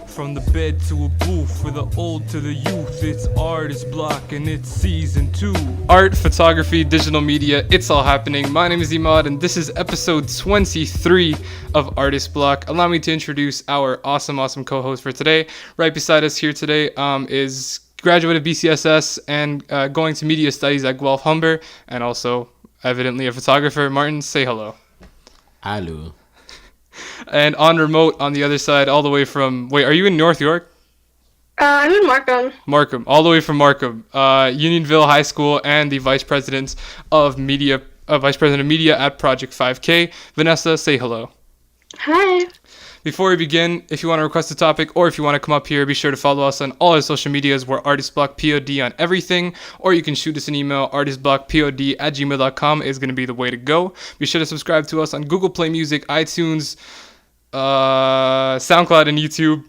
From the bed to a booth, for the old to the youth, it's Artist Block and it's season 2. Art, photography, digital media, it's all happening. My name is Imaad and this is episode 23 of Artist Block. Allow me to introduce our awesome co-host for today. Right beside us here today is graduate of BCSS and going to media studies at Guelph Humber, and also evidently a photographer. Martin, say hello. Hello. And on remote, on the other side, all the way from... Wait, are you in North York? I'm in Markham. Markham, all the way from Markham. Unionville High School and the Vice President of Media at Project 5K. Vanessa, say hello. Hi. Before we begin, if you want to request a topic or if you want to come up here, be sure to follow us on all our social medias. We're ArtistBlockPod on everything, or you can shoot us an email. artistblockpod@gmail.com is going to be the way to go. Be sure to subscribe to us on Google Play Music, iTunes, Soundcloud, and YouTube,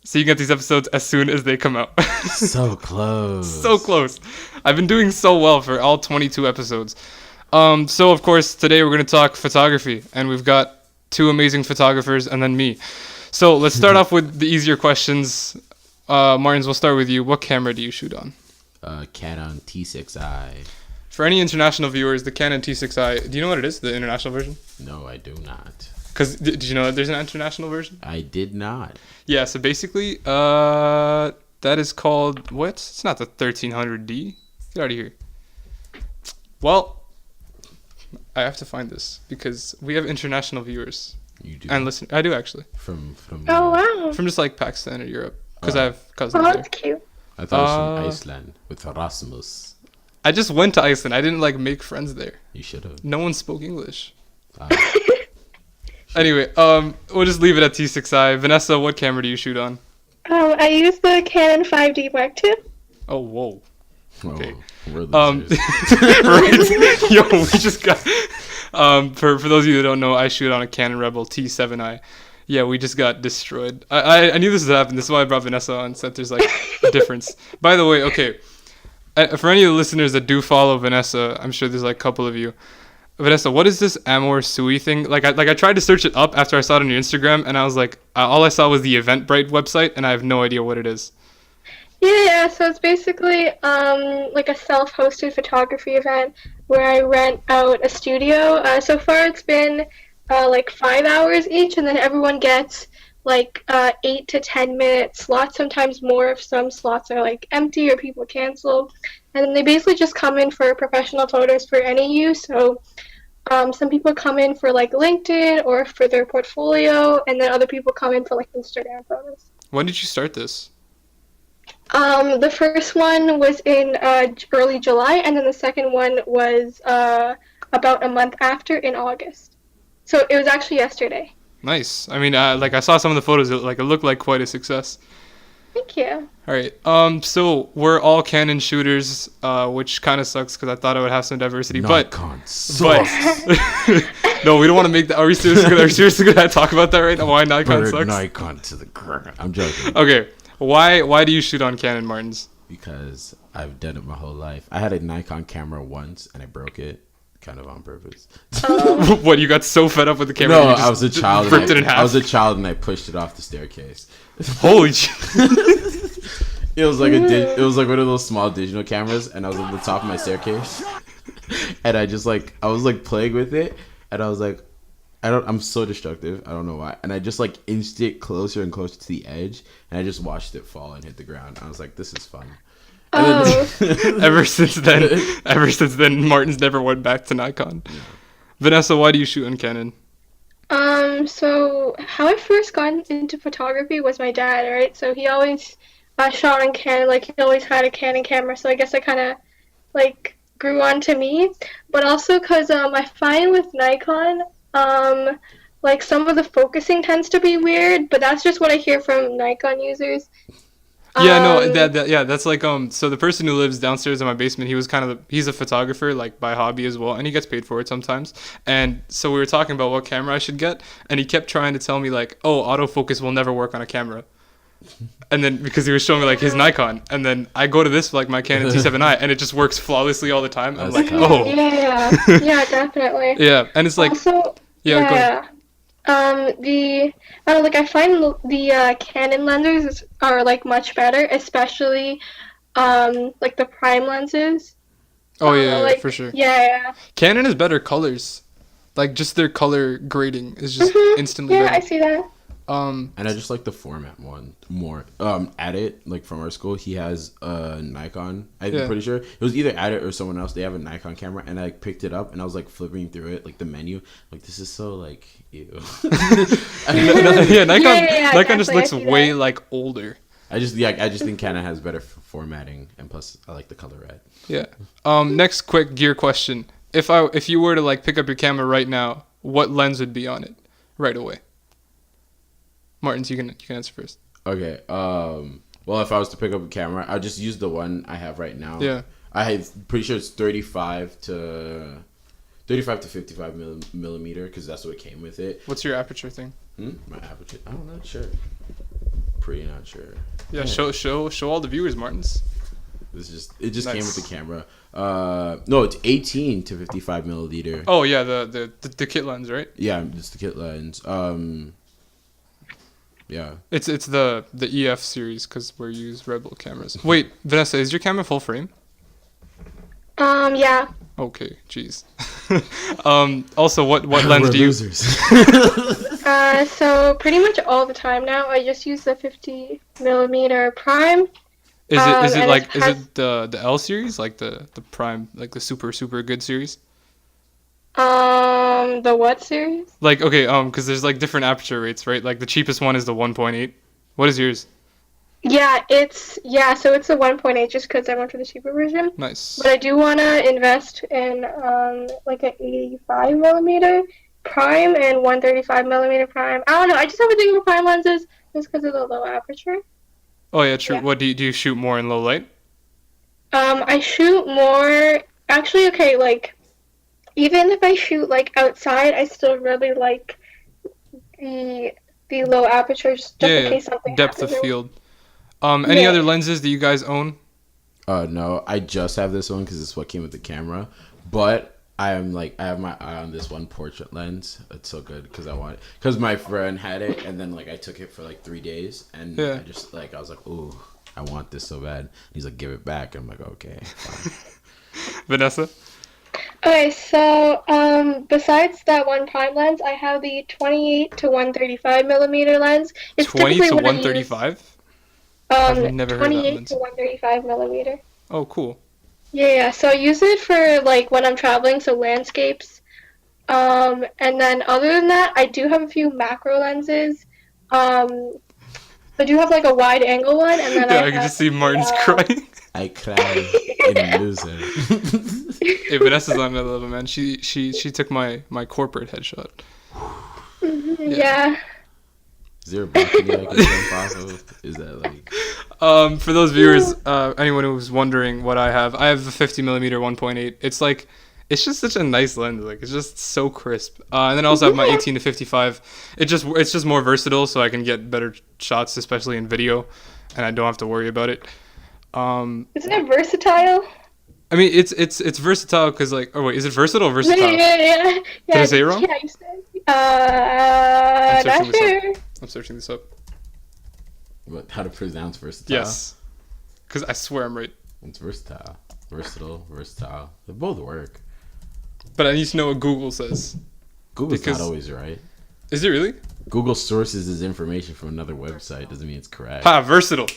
so you can get these episodes as soon as they come out. So close. So close. I've been doing so well for all 22 episodes. So, of course, today we're going to talk photography, and we've got two amazing photographers and then me. So let's start off with the easier questions. Martins, we'll start with you. What camera do you shoot on? Canon T6i. For any international viewers, the Canon T6i, do you know what it is, the international version? No, I do not. Because did you know that there's an international version? I did not. Yeah, so basically, that is called, what? It's not the 1300D. Get out of here. Well, I have to find this because we have international viewers. You do? And listen, I do actually. From Oh, wow. From just like Pakistan or Europe, because I have cousins Oh, there. that's cute. I thought it was from Iceland with Erasmus. I just went to Iceland. I didn't like make friends there. You should have. No one spoke English. Anyway, we'll just leave it at T6i. Vanessa, what camera do you shoot on? I use the Canon 5D Mark II. Oh, whoa. Okay. We're losers. Right. Yo, we just got... for those of you that don't know, I shoot on a Canon Rebel T7i. Yeah, we just got destroyed. I knew this would happen. This is why I brought Vanessa on, so that there's like a difference. By the way, okay, for any of the listeners that do follow Vanessa, I'm sure there's like a couple of you. Vanessa, what is this Amor Sui thing? Like I tried to search it up after I saw it on your Instagram, and I was like, all I saw was the Eventbrite website, and I have no idea what it is. Yeah, so it's basically like a self-hosted photography event where I rent out a studio. So far it's been like 5 hours each, and then everyone gets like 8 to 10 minute slots, sometimes more if some slots are like empty or people cancel. And then they basically just come in for professional photos for any use. So some people come in for like LinkedIn or for their portfolio, and then other people come in for like Instagram photos. When did you start this? The first one was in early July, and then the second one was about a month after in August. So it was actually yesterday. Nice. I mean, like I saw some of the photos. It looked like quite a success. Thank you. All right. So we're all Canon shooters, which kind of sucks because I thought I would have some diversity. Nikon But sucks. no, we don't want to make that. Are we seriously gonna talk about that right now? Why Nikon Burn sucks? Nikon to the ground. I'm joking. Okay. Why do you shoot on Canon, Martins? Because I've done it my whole life. I had a Nikon camera once and I broke it, kind of on purpose. What, you got so fed up with the camera? No, you just I was a child. Ripped it in half. I was a child and I pushed it off the staircase. Holy shit! It was like it was like one of those small digital cameras, and I was on the top of my staircase, and I was playing with it, and I was like, I'm so destructive. I don't know why. And I just like inched it closer and closer to the edge, and I just watched it fall and hit the ground. I was like, this is fun. Oh. Ever since then, Martin's never went back to Nikon. Yeah. Vanessa, why do you shoot on Canon? So how I first got into photography was my dad, right? So he always shot on Canon, like he always had a Canon camera. So I guess I kind of like grew on to me, but also because I find with Nikon, like some of the focusing tends to be weird, but that's just what I hear from Nikon users. Yeah, no, that's like, so the person who lives downstairs in my basement, he's a photographer, like, by hobby as well, and he gets paid for it sometimes, and so we were talking about what camera I should get, and he kept trying to tell me, like, oh, autofocus will never work on a camera, and then, because he was showing me, like, his Nikon, and then I go to this, like, my Canon T7i, and it just works flawlessly all the time. I'm like, oh. Yeah, definitely. Yeah, and it's like, Also, yeah. The I don't know, like I find the Canon lenses are like much better, especially like the prime lenses. Oh I don't know, yeah, like for sure. yeah. Canon is better colors. Like just their color grading is just instantly Yeah, I better. see that. And I just like the format one more. At it, like from our school, he has a Nikon. I'm Yeah. pretty sure it was either at it or someone else. They have a Nikon camera, and I picked it up and I was like flipping through it, like the menu. Like this is so like ew. Yeah, Nikon Yeah, Nikon just definitely, I looks see way that. like older. I just think Canon has better formatting, and plus I like the color red. Yeah. Next quick gear question. If you were to like pick up your camera right now, what lens would be on it right away? Martins, you can answer first. Okay. Well, if I was to pick up a camera, I'd just use the one I have right now. Yeah. Pretty sure it's 35 to 55 millimeter, because that's what came with it. What's your aperture thing? My aperture. I'm not sure. Pretty not sure. Yeah, show all the viewers, Martins. It just came Nice. with the camera. No, it's 18 to 55 milliliter. Oh yeah, the kit lens, right? Yeah, it's the kit lens. Yeah. It's the EF series because we use Rebel cameras. Wait, Vanessa, is your camera full frame? Yeah. Okay, jeez. Also, what lens do you? Losers. So pretty much all the time now, I just use the 50 millimeter prime. Is it And like it has- the L series, like the prime, like the super good series? The what series? Like okay, because there's like different aperture rates, right? Like the cheapest one is the 1.8. What is yours? So it's the 1.8 just because I went for the cheaper version. Nice. But I do want to invest in like an 85 millimeter prime and 135 millimeter prime. I don't know. I just have a thing for prime lenses just because of the low aperture. Oh yeah, true. Yeah. What do you shoot more in low light? I shoot more. Actually, okay, like even if I shoot like outside, I still really like the low aperture just in case something Depth of happens. field. Any Yeah. other lenses that you guys own? No, I just have this one because it's what came with the camera. But I have my eye on this one portrait lens. It's so good because my friend had it, and then like I took it for like 3 days, and Yeah. I was like, ooh, I want this so bad. He's like, give it back. I'm like, okay, fine. Vanessa? Okay, so besides that one prime lens, I have the 28 to 135 millimeter lens. It's 20 typically to what I use. 135? I've never heard that 28 lens. to 135 millimeter. Oh, cool. Yeah, so I use it for like when I'm traveling, so landscapes. And then other than that, I do have a few macro lenses. I do have like a wide angle one, and then Yeah, I I can have just see Martin's crying. I cried in loser. Hey, Vanessa's on another level, man. She took my corporate headshot. yeah. Is there a balcony I can jump off of? Is that like? For those viewers, anyone who's wondering what I have a 50 millimeter 1.8. It's just such a nice lens. Like it's just so crisp. And then I also have my 18 to 55. It's just more versatile, so I can get better shots, especially in video, and I don't have to worry about it. Isn't it versatile? I mean, it's versatile because like, oh wait, is it versatile or versatile? Yeah. Did I say it wrong? Yeah, you said. I'm searching Not this sure. up. I'm searching this up. What? How to pronounce versatile? Yes, because I swear I'm right. It's versatile, versatile. They both work. But I need to know what Google says. Google's Because- not always right. Is it really? Google sources his information from another website. Doesn't mean it's correct. Ha, versatile.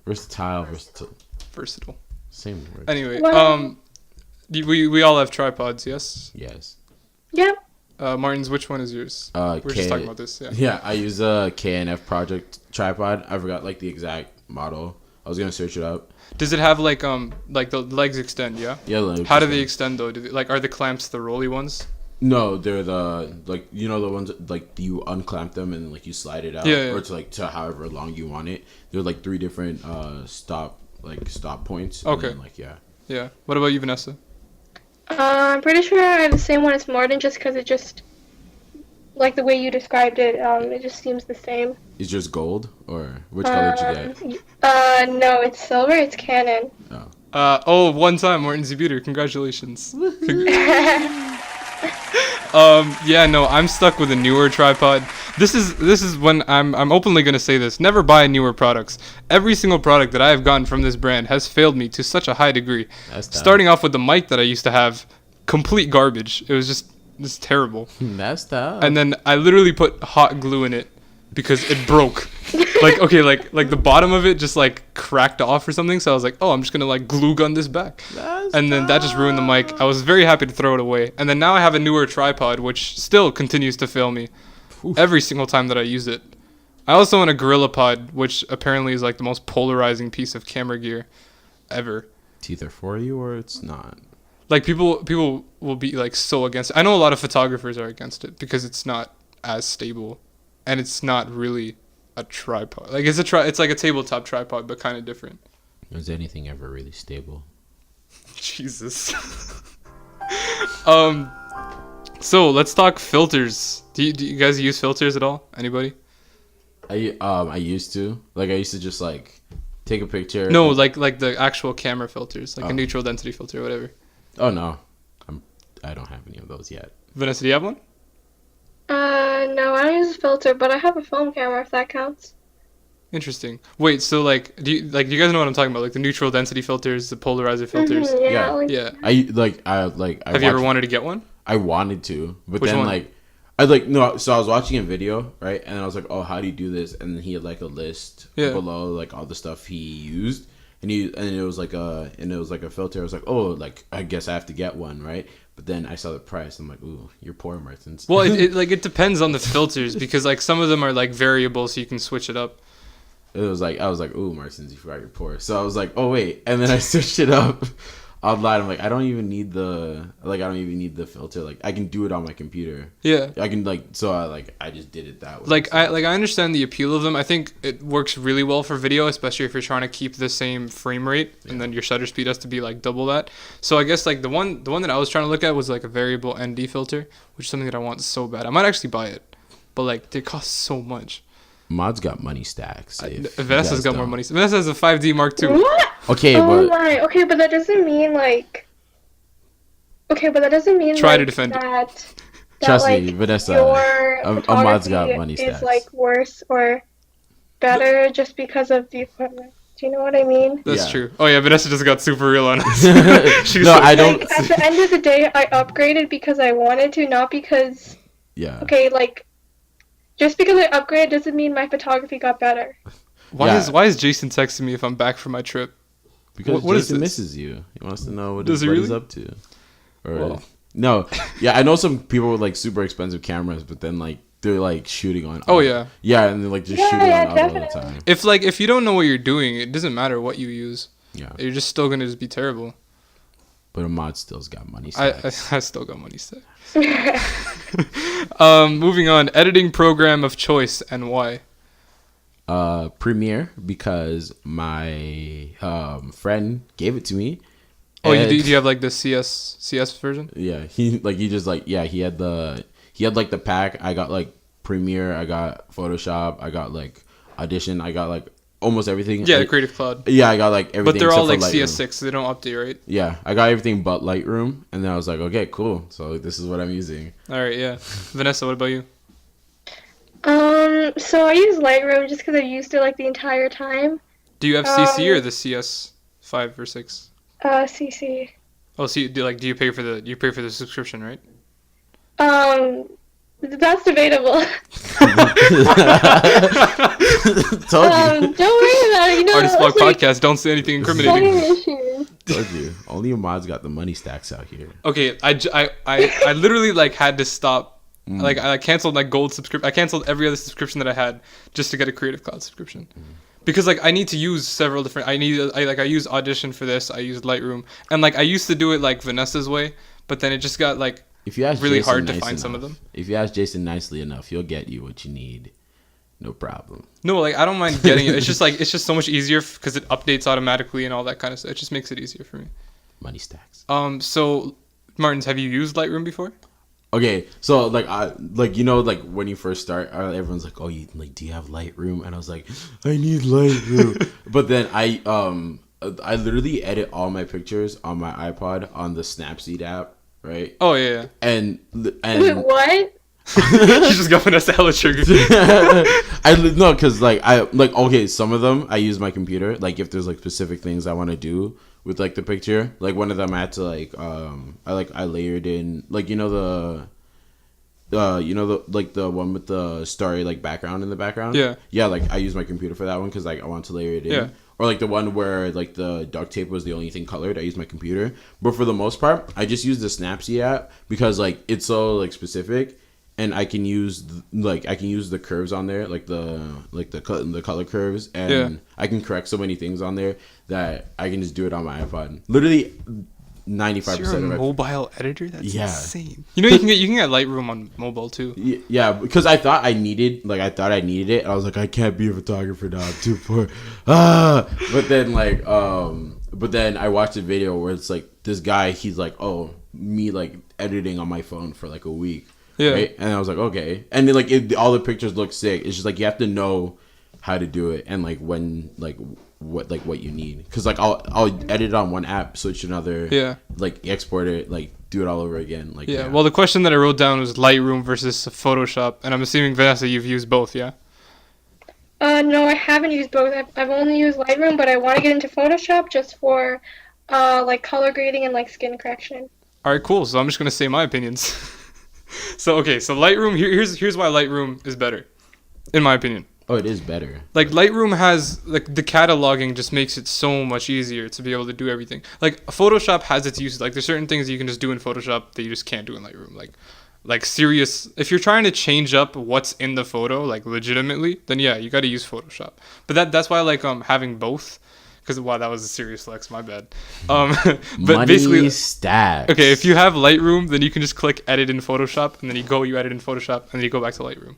Versatile. Versatile. Same word. Anyway, Well- we all have tripods, yes. Yes. Yep. Martin's, which one is yours? We're just talking about this, yeah. Yeah, I use a KNF project tripod. I forgot like the exact model. I was gonna search it up. Does it have like the legs extend? Yeah. Yeah. Like, How do they extend though? Are the clamps the rolly ones? No, they're the like the ones that, like you unclamp them and like you slide it out, Yeah. or to however long you want it. There are like 3 different stop points. Okay. And then, Yeah. What about you, Vanessa? I'm pretty sure I have the same one as Martin, just because it just like the way you described it. It just seems the same. Is yours gold or which color did you get? No, it's silver. It's Canon. One time Martin's a beater. Congratulations. Yeah, no, I'm stuck with a newer tripod. This is when I'm openly gonna say this. Never buy newer products. Every single product that I have gotten from this brand has failed me to such a high degree. That's tough. Starting off with the mic that I used to have, complete garbage. It was just terrible. That's tough. And then I literally put hot glue in it because it broke. like the bottom of it just like cracked off or something. So I was like, oh, I'm just gonna like glue gun this back. And then that just ruined the mic. I was very happy to throw it away. And then now I have a newer tripod, which still continues to fail me every single time that I use it. I also own a GorillaPod, which apparently is like the most polarizing piece of camera gear ever. It's either for you or it's not. Like people will be like so against it. I know a lot of photographers are against it because it's not as stable, and it's not really a tripod. Like it's like a tabletop tripod, but kind of different. Is anything ever really stable? Jesus. So let's talk filters. Do you guys use filters at all? Anybody? I used to. Like I used to just like take a picture. No, like the actual camera filters, like a neutral density filter or whatever. Oh no, I don't have any of those yet. Vanessa, do you have one? No, I don't use a filter, but I have a phone camera if that counts. Interesting. Wait, so like, do you guys know what I'm talking about? Like the neutral density filters, the polarizer filters. Mhm, Yeah. like- Yeah. Have you ever wanted to get one? I wanted to, but Which then one? like I like no. So I was watching a video, right, and I was like, "Oh, how do you do this?" And then he had like a list below, like all the stuff he used, and it was like a filter. I was like, "Oh, like I guess I have to get one, right?" But then I saw the price. I'm like, "Ooh, you're poor, Martins." Well, it depends on the filters because like some of them are like variable, so you can switch it up. I was like, "Ooh, Martins, you forgot you're poor." So I was like, "Oh wait," and then I switched it up online. I'm like, I don't even need the filter. Like I can do it on my computer. Yeah. I can I just did it that way. Like I understand the appeal of them. I think it works really well for video, especially if you're trying to keep the same frame rate and then your shutter speed has to be like double that. So I guess like the one that I was trying to look at was like a variable ND filter, which is something that I want so bad. I might actually buy it, but like it costs so much. Mod's got money stacks. Vanessa's got more money. Vanessa has a 5D Mark II. What? Okay, Oh but my. Okay, but that doesn't mean like. Okay, but that doesn't mean Try like, to defend it. that. Trust like, me, Vanessa, Your Ahmad's got photography money is stacks. like worse or better just because of the equipment. Do you know what I mean? That's Yeah. true. Oh yeah, Vanessa just got super real on us. She's No, like, I don't. Like, at the end of the day, I upgraded because I wanted to, not because. Yeah. Okay, like. Just because I upgraded doesn't mean my photography got better. Why is Jason texting me if I'm back from my trip? Because what is Jason this? misses you. He wants to know what Does he he's really? up to. Or Well. no, yeah, I know some people with like super expensive cameras, but then like they're like shooting on. Oh, auto. yeah. Yeah, and they're like just Yeah, shooting yeah, on auto all the definitely. time. If you don't know what you're doing, it doesn't matter what you use. Yeah, You're just still gonna just be terrible. but Ahmad still's got money. I still got money set. Moving on, editing program of choice and why. Premiere, because my friend gave it to me. Oh, and- do you have like the CS version? Yeah, he had the pack. I got like Premiere, I got Photoshop, I got like Audition, I got like almost everything. Yeah, the Creative Cloud. Yeah, I got like everything. But they're all like except for Lightroom. CS6, so they don't update, right? Yeah, I got everything but Lightroom, and then I was like, okay, cool. So this is what I'm using. All right, yeah. Vanessa, what about you? So I use Lightroom just because I used it like the entire time. Do you have CC or the CS5 or 6? CC. Oh, so do you pay for the subscription, right? That's debatable. Told you. Don't worry about it. You know, Artist Blog like, Podcast, don't say anything setting incriminating. issues. Told you. Only Ahmad's got the money stacks out here. Okay, I literally like had to stop. Like I canceled my gold subscription. I canceled every other subscription that I had just to get a Creative Cloud subscription. Because like I need to use several different. I use Audition for this. I use Lightroom, and like I used to do it like Vanessa's way, but then it just got like If you ask really Jason hard to nice find enough, some of them. If you ask Jason nicely enough, he'll get you what you need. No problem. No, like I don't mind getting it. It's just so much easier because it updates automatically and all that kind of stuff. It just makes it easier for me. Money stacks. So Martins, have you used Lightroom before? Okay, so like like when you first start, everyone's like, "Oh, do you have Lightroom?" And I was like, "I need Lightroom." But then I literally edit all my pictures on my iPod on the Snapseed app, right? Oh yeah. And Wait, what? He's just going us hella trigger. no, because okay, some of them I use my computer. Like if there's like specific things I want to do with like the picture. Like one of them I had to I layered in like the the one with the starry like background in the background. Yeah. Like I use my computer for that one because like I want to layer it in. Yeah. Or like the one where like the duct tape was the only thing colored. I use my computer. But for the most part, I just use the Snapseed app because like it's so like specific. And I can use the curves on there, like the color curves, and I can correct so many things on there that I can just do it on my iPod. Literally, 95% of it. Mobile editor? That's insane. You can get Lightroom on mobile too. Yeah, because I thought I needed it. I was like, I can't be a photographer now. I'm too poor. But then I watched a video where it's like this guy. He's like, oh, me like editing on my phone for like a week. Yeah. Right? And I was like, okay. And then all the pictures look sick. It's just like you have to know how to do it and like when what you need. Because like I'll edit it on one app, switch to another. Yeah. Like export it, like do it all over again. Like yeah. Well, the question that I wrote down was Lightroom versus Photoshop, and I'm assuming Vanessa, you've used both, yeah? No, I haven't used both. I've only used Lightroom, but I want to get into Photoshop just for like color grading and like skin correction. All right, cool. So I'm just gonna say my opinions. So Lightroom. Here's why Lightroom is better, in my opinion. Oh, it is better. Like Lightroom has like the cataloging just makes it so much easier to be able to do everything. Like Photoshop has its uses. Like there's certain things you can just do in Photoshop that you just can't do in Lightroom. Like serious. If you're trying to change up what's in the photo, like legitimately, then yeah, you got to use Photoshop. But that's why I like having both. Because wow, that was a serious flex. My bad. But money basically, stacks. Okay, if you have Lightroom, then you can just click Edit in Photoshop, and then you edit in Photoshop, and then you go back to Lightroom.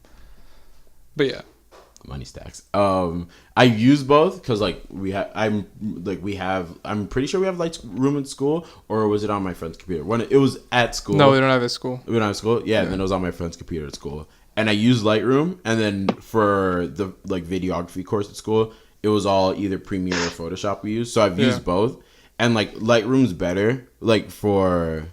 But yeah, money stacks. I use both because I'm pretty sure we have Lightroom in school, or was it on my friend's computer? When it was at school. No, we don't have it at school. We don't have school. Yeah, and then it was on my friend's computer at school, and I used Lightroom, and then for the videography course at school. It was all either Premiere or Photoshop we used. So I've used both. And like Lightroom's better like for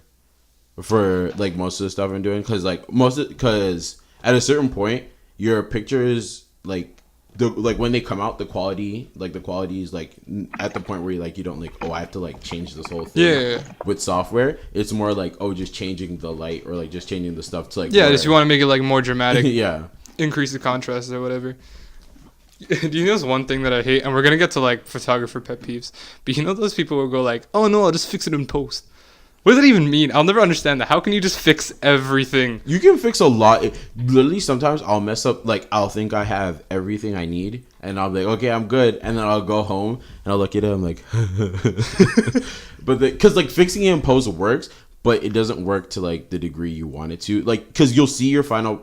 like most of the stuff I'm doing cuz at a certain point your pictures when they come out the quality is like at the point where you don't like I have to like change this whole thing with software. It's more like just changing the light or like just changing the stuff to like just you want to make it like more dramatic. Yeah. Increase the contrast or whatever. Do you know there's one thing that I hate? And we're going to get to, like, photographer pet peeves. But you know those people who go, like, oh, no, I'll just fix it in post. What does that even mean? I'll never understand that. How can you just fix everything? You can fix a lot. Literally, sometimes I'll mess up. Like, I'll think I have everything I need. And I'll be like, okay, I'm good. And then I'll go home. And I'll look at it. I'm like, but because, like, fixing it in post works. But it doesn't work to, like, the degree you want it to. Like, because you'll see your final,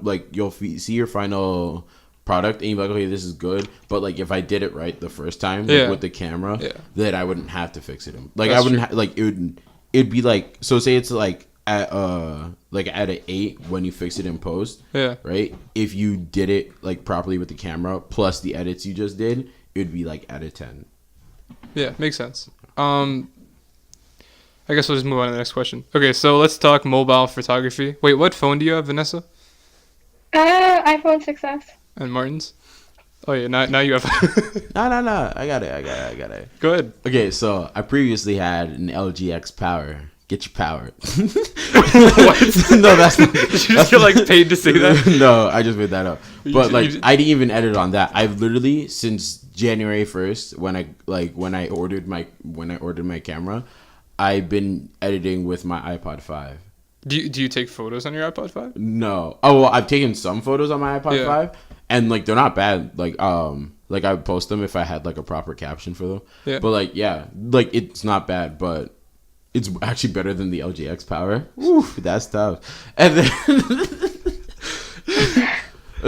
product and you're like, okay, this is good, but like if I did it right the first time with the camera, then I wouldn't have to fix it. Like that's I wouldn't it'd be like, so say it's like at an 8 when you fix it in post, right? If you did it like properly with the camera plus the edits you just did, it'd be like at a 10. Yeah, makes sense. I guess we'll just move on to the next question. Okay, so let's talk mobile photography. Wait, what phone do you have, Vanessa? iPhone 6s. And Martins? Oh yeah, now you have. No. I got it. Go ahead. Okay, so I previously had an LG X Power. Get your power. What? No, that's not. Did you just get like paid to say that? No, I just made that up. But like, I didn't even edit on that. I've literally since January 1st, when I ordered my camera, I've been editing with my iPod 5. Do you take photos on your iPod 5? No. Oh well, I've taken some photos on my iPod 5. And like they're not bad. Like I would post them if I had like a proper caption for them. Yeah. But like like it's not bad, but it's actually better than the LG X Power. Oof, that's tough. And then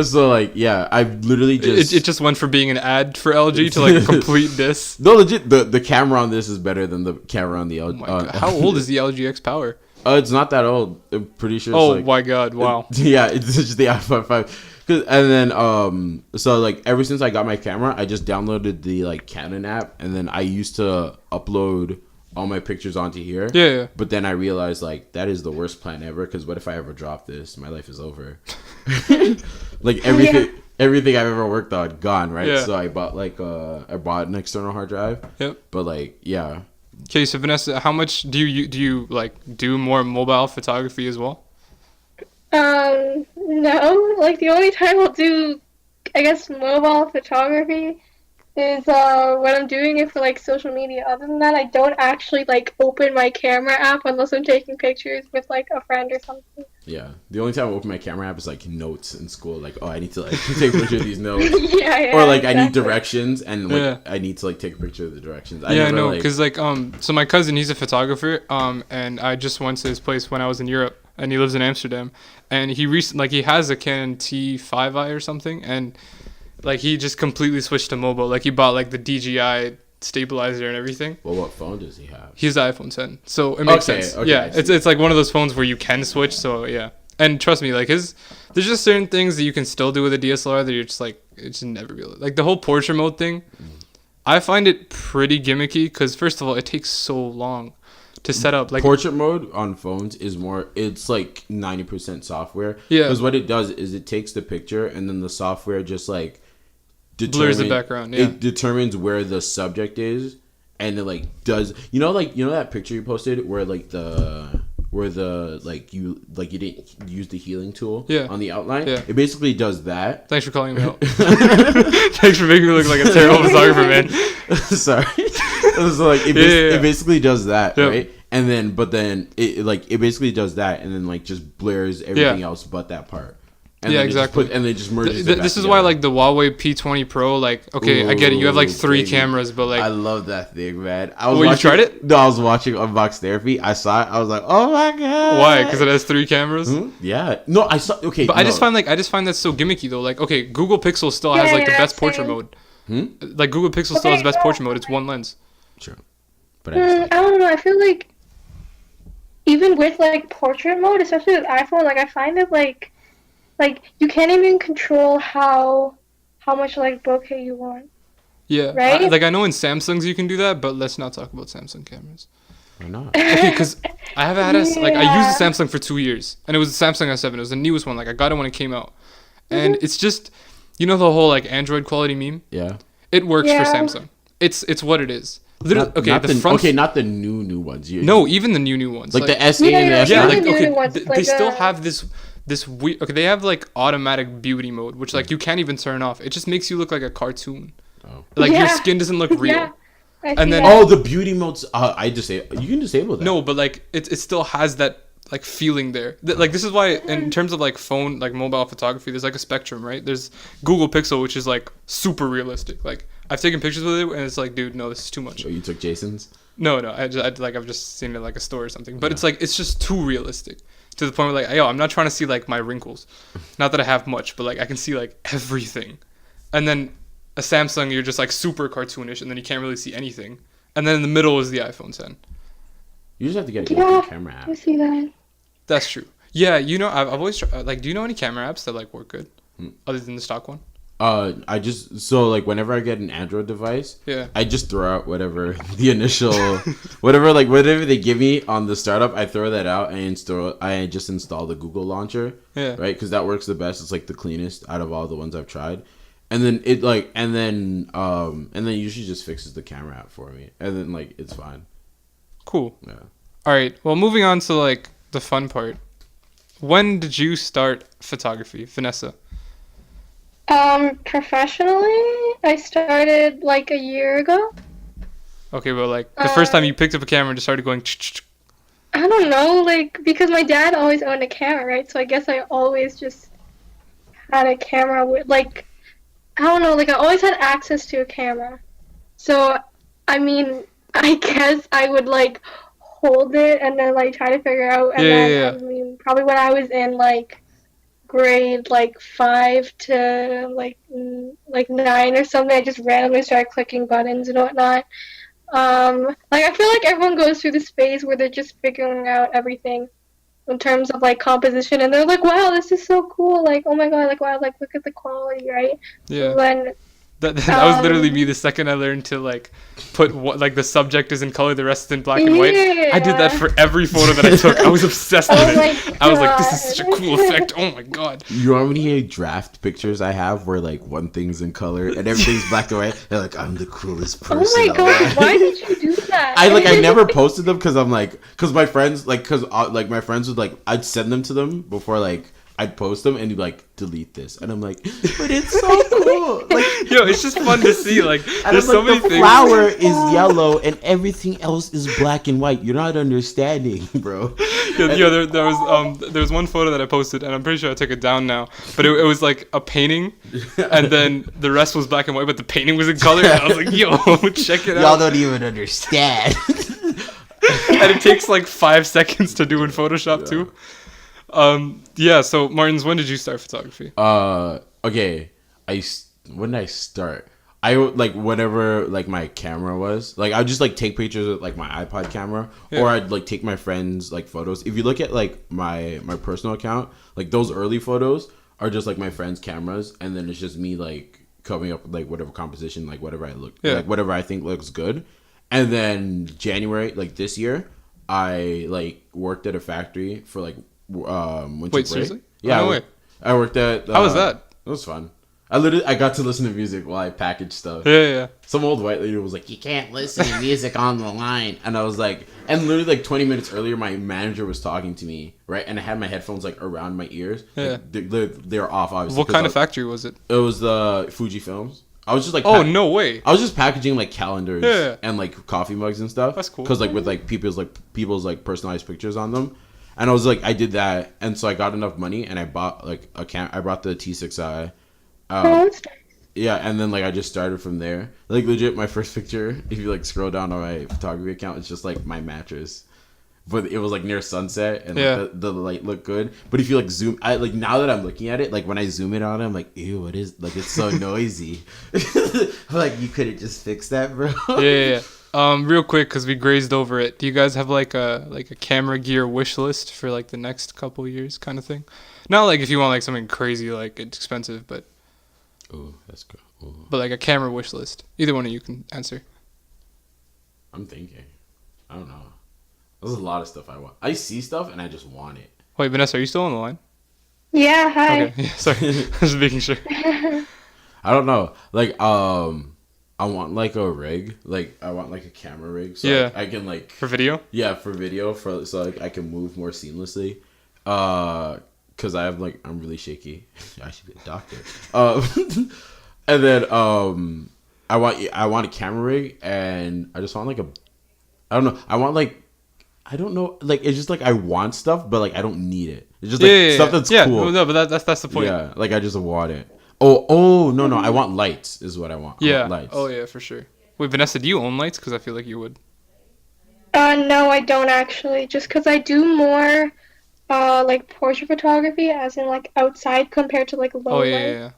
so like I've literally just it just went from being an ad for LG to like a complete diss. No, legit. The camera on this is better than the camera on the LG. Oh my God. How old is the LG X Power? It's not that old. I'm pretty sure. Oh my God! Wow. It's just the iPhone 5. And then so like ever since I got my camera, I just downloaded the like Canon app, and then I used to upload all my pictures onto here. Yeah. But then I realized like that is the worst plan ever because what if I ever drop this? My life is over. Like everything I've ever worked on gone, right? Yeah. So I bought an external hard drive. Yep. But like yeah. Okay, so Vanessa, how much do you like do more mobile photography as well? No. Like the only time I'll do, I guess, mobile photography is when I'm doing it for like social media. Other than that, I don't actually like open my camera app unless I'm taking pictures with like a friend or something. Yeah. The only time I open my camera app is like notes in school. Like, oh, I need to like take a picture of these notes. Yeah, or like exactly. I need directions and like I need to like take a picture of the directions. I know, because like so my cousin, he's a photographer, and I just went to his place when I was in Europe, and he lives in Amsterdam, and he he has a Canon T5i or something, and like he just completely switched to mobile. Like he bought like the DJI stabilizer and everything. Well, what phone does he have? He has the iPhone 10, so it makes sense. Okay, yeah, it's like one of those phones where you can switch. So yeah, and trust me, like there's just certain things that you can still do with a DSLR that you're just like it's never be able to. Like the whole portrait mode thing. I find it pretty gimmicky because first of all, it takes so long to set up. Like portrait mode on phones is more. It's like 90% software. Yeah. Because what it does is it takes the picture and then the software just like blurs the background. Yeah. It determines where the subject is, and it like does you know that picture you posted where you didn't use the healing tool on the outline. Yeah. It basically does that. Thanks for calling me out. Thanks for making me look like a terrible photographer, man. Sorry. So like it basically does that, right? And then it basically does that and then like just blurs everything else but that part. And exactly. And they just merges this is why like the Huawei P20 Pro, like okay, I get it. You have like 3 cameras, but like I love that thing, man. you tried it? No, I was watching Unbox Therapy. I saw it. I was like, oh my god. Why? Because it has 3 cameras. Yeah. No, I saw. Okay, but I just find that's so gimmicky though. Like okay, Google Pixel still has like the best portrait mode. Like Google Pixel still has the best portrait mode. It's one lens. Sure. But I don't know. I feel like even with like portrait mode, especially with iPhone, like I find it like you can't even control how much like bokeh you want. Yeah. Right? I know in Samsungs you can do that, but let's not talk about Samsung cameras. Why not? Okay, because I haven't had I used a Samsung for 2 years, and it was a Samsung S7. It was the newest one. Like I got it when it came out, and it's just the whole like Android quality meme. Yeah. It works for Samsung. It's what it is. Literally, not the new ones. No, even the new ones. Like the S8 and the S9. Yeah, like okay, they still have this weird. Okay, they have like automatic beauty mode, which like you can't even turn off. It just makes you look like a cartoon. Oh. Like your skin doesn't look real. Yeah. And then the beauty modes. You can disable that. No, but like it still has that like feeling there. Like this is why in terms of like phone like mobile photography, there's like a spectrum, right? There's Google Pixel, which is like super realistic. Like I've taken pictures with it, and it's like, dude, no, this is too much. Oh, you took Jason's? No, I've just seen it like a store or something. But it's like it's just too realistic to the point where like, yo, I'm not trying to see like my wrinkles. Not that I have much, but like I can see like everything. And then a Samsung, you're just like super cartoonish, and then you can't really see anything. And then in the middle is the iPhone 10. You just have to get a camera app. I see that. That's true. Yeah, I've always tried, like, do you know any camera apps that like work good other than the stock one? Whenever I get an Android device, yeah, I just throw out whatever the initial, whatever they give me on the startup, I throw that out and I just install the Google launcher, yeah, right, because that works the best. It's like the cleanest out of all the ones I've tried, and then it usually just fixes the camera app for me, and then like it's fine. Cool. Yeah. All right. Well, moving on to like the fun part. When did you start photography, Vanessa? Professionally, I started like a year ago. Okay, but like the first time you picked up a camera and just started going. I don't know, like because my dad always owned a camera, right? So I guess I always just had a camera with like, I don't know, like I always had access to a camera. So, I mean, I guess I would like hold it and then like try to figure out. And I mean, probably when I was in like grade like 5 to like 9 or something, I just randomly started clicking buttons and whatnot. Like I feel like everyone goes through this phase where they're just figuring out everything in terms of like composition, and they're like, wow, this is so cool, like oh my god, like wow, like look at the quality, right? Yeah. So then That was literally me the second I learned to like put what like the subject is in color, the rest is in black and white. I did that for every photo that I took. I was obsessed with it. I was like, this is such a cool effect. Oh my god. You want me to hear draft pictures I have where like one thing's in color and everything's black and white? They're like, I'm the coolest person. Oh my god, why did you do that? I never posted them because I'm like, because my friends like, because like my friends would like, I'd send them to them before like I'd post them and he'd be like, delete this, and I'm like, but it's so cool. Like, yo, it's just fun to see. Like, there's like, so many the things. flower is yellow and everything else is black and white. You're not understanding, bro. There was one photo that I posted, and I'm pretty sure I took it down now. But it was like a painting, and then the rest was black and white, but the painting was in color. And I was like, yo, check it out. Y'all don't even understand. And it takes like 5 seconds to do in Photoshop too. Yeah. So Martins, when did you start photography? Okay. When did I start? I like whenever like my camera was like I'd just like take pictures with like my iPod camera, or I'd like take my friends like photos. If you look at like my personal account, like those early photos are just like my friends' cameras, and then it's just me like coming up with like whatever composition, like whatever like whatever I think looks good. And then January like this year, I like worked at a factory for like winter break. Seriously? Yeah, No way. I worked at. How was that? It was fun. I got to listen to music while I packaged stuff. Yeah. Some old white lady was like, "You can't listen to music on the line," and I was like, and literally like 20 minutes earlier, my manager was talking to me, right, and I had my headphones like around my ears. Yeah, like, they were off obviously. What kind of factory was it? It was the Fuji Films. I was just like, oh no way! I was just packaging like calendars and like coffee mugs and stuff. That's cool. Because like with like people's like personalized pictures on them. And I was like, I did that, and so I got enough money, and I bought like I brought the T6i. Yeah, and then like I just started from there. Like legit, my first picture, if you like scroll down on my photography account, it's just like my mattress, but it was like near sunset, and like, the light looked good. But if you like zoom, I like now that I'm looking at it, like when I zoom in on it, I'm like, ew, what is like it's so noisy. Like you couldn't just fix that, bro. Yeah. Real quick, because we grazed over it. Do you guys have like a camera gear wish list for like the next couple years, kind of thing? Not like if you want like something crazy, like it's expensive, but. Oh, that's good. Ooh. But like a camera wish list. Either one of you can answer. I'm thinking. I don't know. There's a lot of stuff I want. I see stuff and I just want it. Wait, Vanessa, are you still on the line? Yeah, hi. Okay, yeah, sorry. Just making sure. I don't know. Like, I want like a rig. Like, I want like a camera rig. So yeah. I can like. For video? Yeah, for video. So like I can move more seamlessly. Because I'm really shaky. I should be a doctor. And then I want a camera rig, and I just want like I don't know. I don't know. Like it's just like I want stuff, but like I don't need it. It's just like stuff that's cool. No, but that's the point. Yeah, like I just want it. Oh no, I want lights. Is what I want. Yeah. I want lights. Oh yeah, for sure. Wait, Vanessa, do you own lights? Because I feel like you would. No, I don't actually. Just because I do more. Like portrait photography, as in like outside compared to like low light.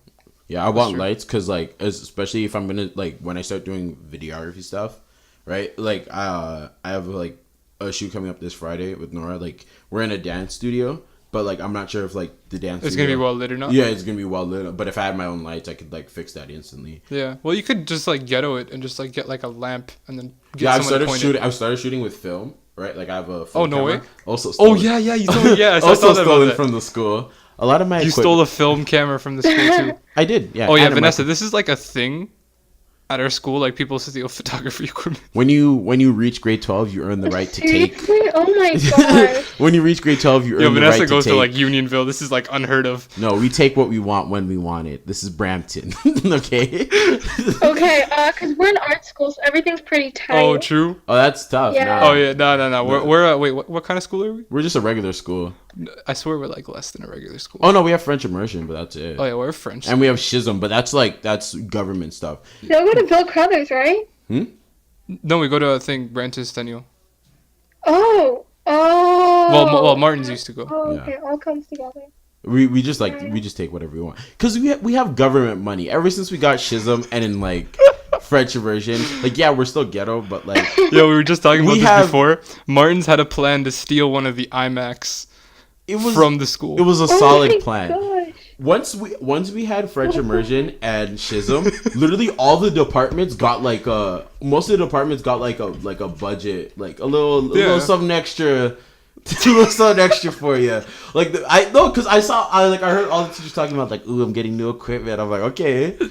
Yeah, I want lights because like especially if I'm gonna like when I start doing videography stuff, right? Like I have like a shoot coming up this Friday with Nora. Like we're in a dance studio, but like I'm not sure if like the dance. It's gonna be well lit or not. Yeah, it's gonna be well lit. But if I had my own lights, I could like fix that instantly. Yeah. Well, you could just like ghetto it and just like get like a lamp and then. I've started shooting with film. Right, like I have a film camera. Way! Also stolen. You told me. Yeah, also stolen from the school. A lot of my stole a film camera from the school too. I did, yeah. Oh yeah, Vanessa, this is like a thing at our school. Like people steal photography equipment. When you reach grade 12, you earn the right to take. Oh my god. When you reach grade 12, you earn the right to take. Vanessa goes to like Unionville. This is like unheard of. No, we take what we want when we want it. This is Brampton, okay? Okay, because we're in art school, so everything's pretty tight. Oh, true. Oh, that's tough. Yeah. Oh yeah, no. We're wait, what kind of school are we? We're just a regular school. I swear we're like less than a regular school. Oh no, we have French immersion, but that's it. Oh yeah, we're French. And we have Schism, but that's government stuff. You'll go to Bill Crothers, right? No, we go to a thing, Brantis Tenniel. Oh. Well, Martins used to go. Oh, okay, all comes together. We just take whatever we want because we have government money ever since we got Schism and in like French immersion. Like yeah, we're still ghetto, but like we were just talking about this before. Martins had a plan to steal one of the iMacs from the school. It was a solid plan. Gosh. once we had French immersion and Schism, literally all the departments got like most of the departments got like a budget, like a little something extra. To look something extra for you, like because I heard all the teachers talking about like, ooh, I'm getting new equipment. I'm like, okay, okay,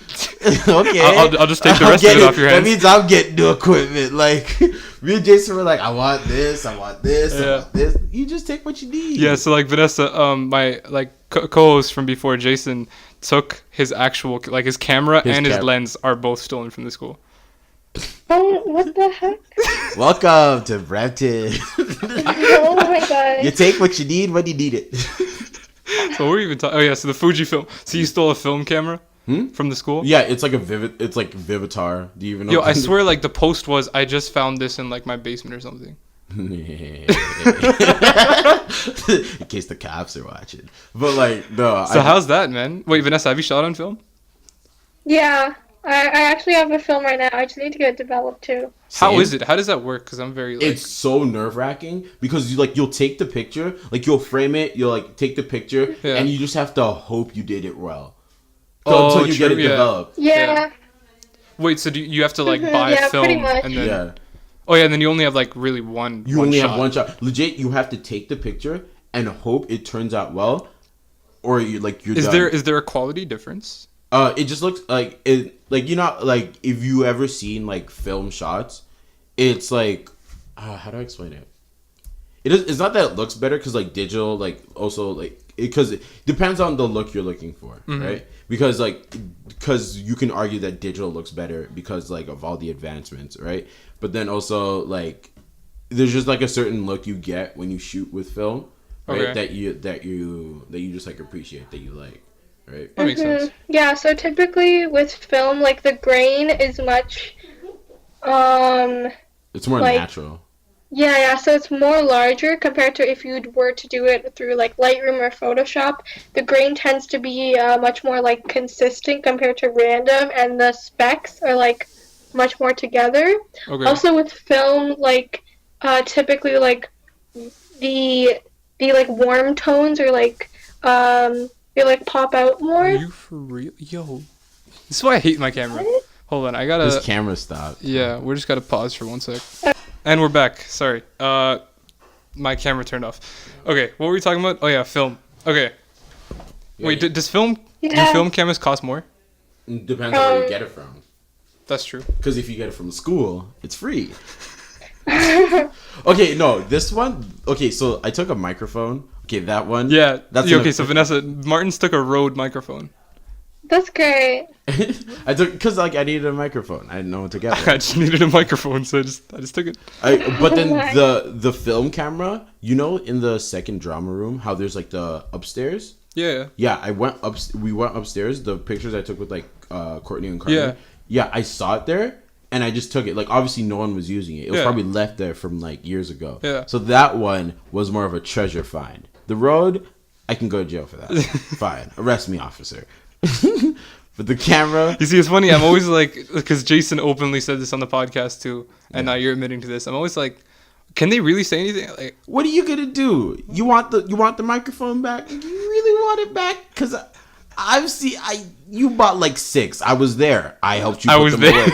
I'll just take the rest of it off your hands. That means I'm getting new equipment. Like me and Jason were like, I want this, I want this, I want this. You just take what you need. Yeah. So like Vanessa, my like co-host from before, Jason, took his actual like his camera and his lens are both stolen from the school. Oh, what the heck? Welcome to Brampton. Oh my god. You take what you need when you need it. So we're even talking. Oh yeah, so the Fujifilm. So you stole a film camera from the school? Yeah, it's like it's like Vivitar. Do you even know? Yo, I swear, like the post was, I just found this in like my basement or something. In case the cops are watching. But like, no. So how's that, man? Wait, Vanessa, have you shot on film? Yeah. I actually have a film right now. I just need to get it developed too. How is it? How does that work? Because I'm very like... It's so nerve-wracking because you'll take the picture, like you'll frame it, you'll like take the picture, and you just have to hope you did it well until you get it developed. Yeah. Wait, so do you have to like buy film pretty much. and then and then you only have like really one. You only have one shot. Legit, you have to take the picture and hope it turns out well, or you're done. Is there a quality difference? It just looks like it. Like, you know, like if you ever seen like film shots, it's like, how do I explain it? It's not that it looks better because like digital, like also like because it depends on the look you're looking for, right? Because you can argue that digital looks better because like of all the advancements, right? But then also like there's just like a certain look you get when you shoot with film, right? Okay. That you just like appreciate, that you like. Right. That makes sense. Yeah, so typically with film, like the grain is much it's more like, natural. Yeah, so it's more larger compared to if you were to do it through like Lightroom or Photoshop. The grain tends to be much more like consistent compared to random, and the specs are like much more together. Okay. Also with film, like typically like the like warm tones are like they like pop out more. Are you for real? Yo. This is why I hate my camera. What? Hold on, I gotta... This camera stopped. Yeah, we're just gotta pause for 1 sec. And we're back. Sorry. My camera turned off. Okay, what were we talking about? Oh yeah, film. Okay. Yeah, wait, does film... Do film cameras cost more? It depends on where you get it from. That's true. Because if you get it from school, it's free. Okay, no, this one... Okay, so I took a microphone... Okay, that one. Yeah. Okay, so Vanessa, Martins took a Rode microphone. That's great. Because like I needed a microphone. I didn't know what to get. I just needed a microphone, so I just took it. But then the film camera, you know, in the second drama room, how there's like the upstairs. Yeah. Yeah, we went upstairs. The pictures I took with like Courtney and Carter. Yeah. Yeah, I saw it there. And I just took it. Like, obviously, no one was using it. It was probably left there from, like, years ago. Yeah. So that one was more of a treasure find. The Rode, I can go to jail for that. Fine. Arrest me, officer. But the camera... You see, it's funny. I'm always like... Because Jason openly said this on the podcast, too. And now you're admitting to this. I'm always like... Can they really say anything? Like, what are you going to do? You want the microphone back? You really want it back? Because... you bought like 6. I was there. I helped you put them away.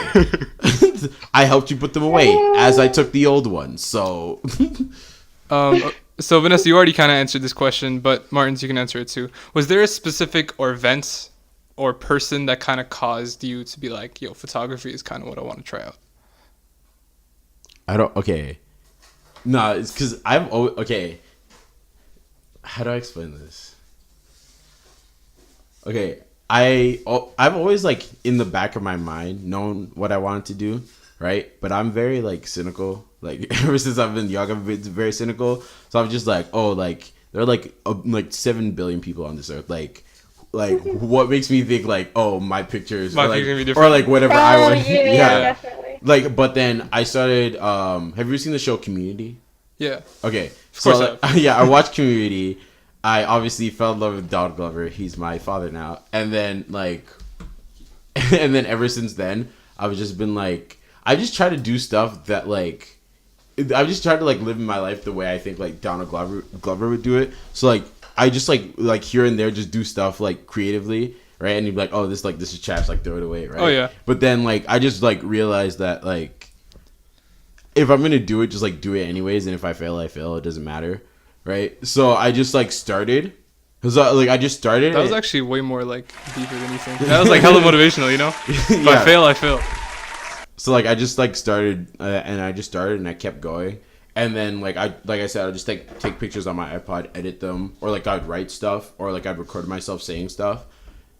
I helped you put them away as I took the old ones. So, so Vanessa, you already kind of answered this question, but Martins, you can answer it too. Was there a specific or event or person that kind of caused you to be like, yo, photography is kind of what I want to try out? Okay. No, it's because I've always, okay. How do I explain this? Okay, I've always, like, in the back of my mind, known what I wanted to do, right? But I'm very, like, cynical. Like, ever since I've been young, I've been very cynical. So I'm just like, oh, like, there are, like 7 billion people on this earth. Like, what makes me think, like, oh, my pictures, or like, whatever I want. Yeah, definitely. Like, but then I started, have you ever seen the show Community? Yeah. Okay. Of course. So, yeah, I watched Community. I obviously fell in love with Donald Glover. He's my father now. And then, like, and then ever since then, I've just been, like, I just try to do stuff that, like, I've just tried to, like, live my life the way I think, like, Donald Glover would do it. So, like, I just like here and there just do stuff like creatively, right? And you'd be like, oh, this is chaps, like throw it away, right? Oh yeah. But then like I just like realized that like if I'm gonna do it, just like do it anyways, and if I fail, I fail. It doesn't matter, right? So I just like started. Cause like I just started. That was actually way more like deeper than you think. That was like hella motivational, you know. If Yeah. I fail, I fail. So like I just like started and I kept going, and then like I said, I'd just like take pictures on my iPod, edit them, or like I'd write stuff, or like I'd record myself saying stuff,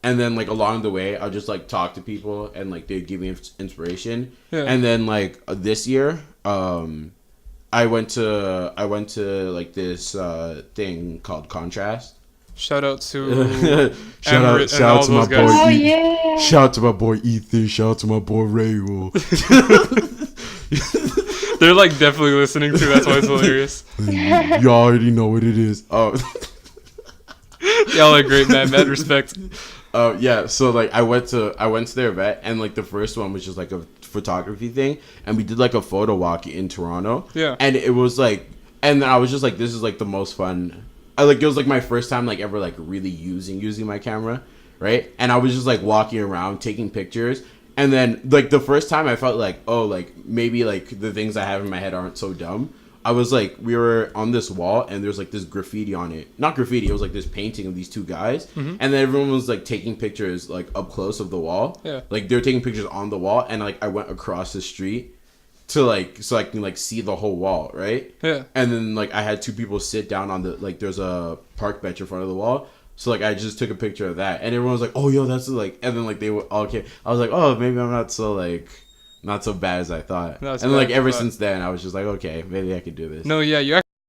and then like along the way I'd just like talk to people and like they'd give me inspiration. Yeah. And then like this year I went to like this thing called Contrast. Shout out to shout Everett and out all to my those boy guys. Oh E- yeah. shout out to my boy Ethan, shout out to my boy Rayo. They're like definitely listening to. That's why it's hilarious. You already know what it is. Oh. Y'all are great, man. Mad respect. Yeah, so like I went to their event, and like the first one was just like a photography thing, and we did like a photo walk in Toronto. Yeah. And it was like, and I was just like, this is like the most fun. It was like my first time like ever like really using my camera, right? And I was just like walking around taking pictures, and then like the first time I felt like, oh, like maybe like the things I have in my head aren't so dumb. I was like, we were on this wall and there's like this graffiti on it. Not graffiti, it was like this painting of these two guys. Mm-hmm. And then everyone was like taking pictures like up close of the wall. Yeah. Like they were taking pictures on the wall, and like I went across the street to like so I can like see the whole wall, right? Yeah. And then like I had two people sit down on the like there's a park bench in front of the wall. So like I just took a picture of that, and everyone was like, "Oh, yo, that's like," and then like they were all okay. I was like, "Oh, maybe I'm not so bad as I thought." Not as And then, like bad as ever you thought. since then, I was just like, "Okay, maybe I could do this." No, yeah, you